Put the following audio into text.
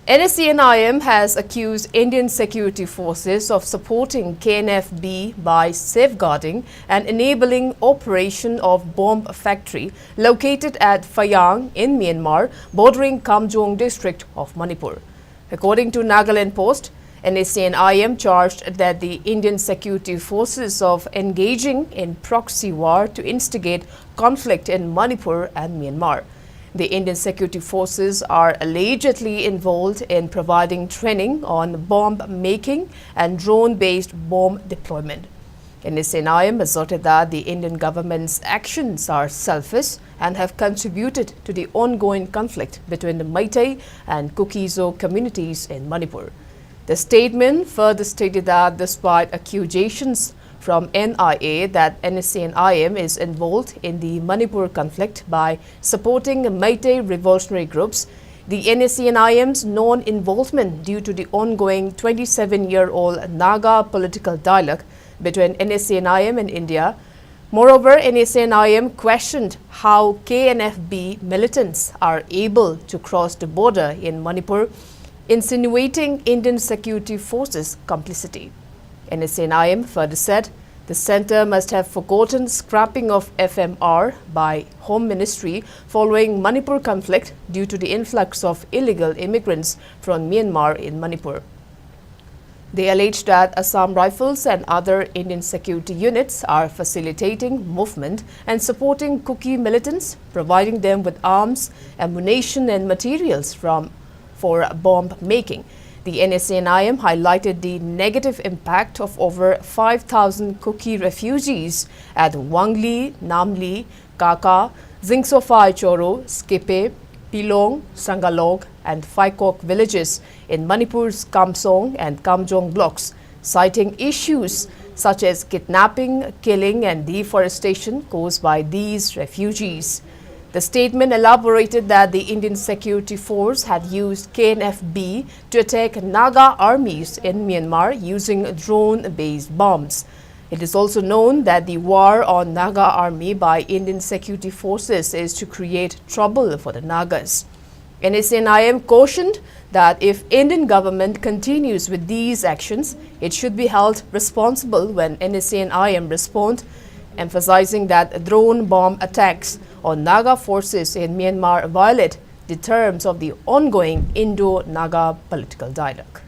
NSCN-IM has accused Indian security forces of supporting KNFB by safeguarding and enabling operation of bomb factory located at Phaiyang in Myanmar, bordering Kamjong district of Manipur. According to Nagaland Post, NSCN-IM charged that the Indian security forces of engaging in proxy war to instigate conflict in Manipur and Myanmar. The Indian security forces are allegedly involved in providing training on bomb making and drone-based bomb deployment. NSCN-IM asserted that the Indian government's actions are selfish and have contributed to the ongoing conflict between the Meitei and Kuki-Zo communities in Manipur. The statement further stated that despite accusations from NIA that NSCN-IM is involved in the Manipur conflict by supporting Meitei revolutionary groups, the NSCN-IM's non-involvement due to the ongoing 27-year-old Naga political dialogue between NSCN-IM and India. Moreover, NSCN-IM questioned how KNFB militants are able to cross the border in Manipur, insinuating Indian security forces' complicity. NSCN-IM further said the centre must have forgotten scrapping of FMR by Home Ministry following Manipur conflict due to the influx of illegal immigrants from Myanmar in Manipur. They alleged that Assam Rifles and other Indian security units are facilitating movement and supporting Kuki militants, providing them with arms, ammunition and materials for bomb making. The NSCN-IM highlighted the negative impact of over 5,000 Kuki refugees at Wangli, Namli, Kaka, Zingsofai Choro, Skipe, Pilong, Sangalog and Phaikok villages in Manipur's Kamsong and Kamjong blocks, citing issues such as kidnapping, killing and deforestation caused by these refugees. The statement elaborated that the Indian security force had used KNFB to attack Naga armies in Myanmar using drone-based bombs. It is also known that the war on Naga army by Indian security forces is to create trouble for the Nagas. NSCN-IM cautioned that if Indian government continues with these actions, it should be held responsible when NSCN-IM respond, emphasizing that drone bomb attacks on Naga forces in Myanmar violate the terms of the ongoing Indo-Naga political dialogue.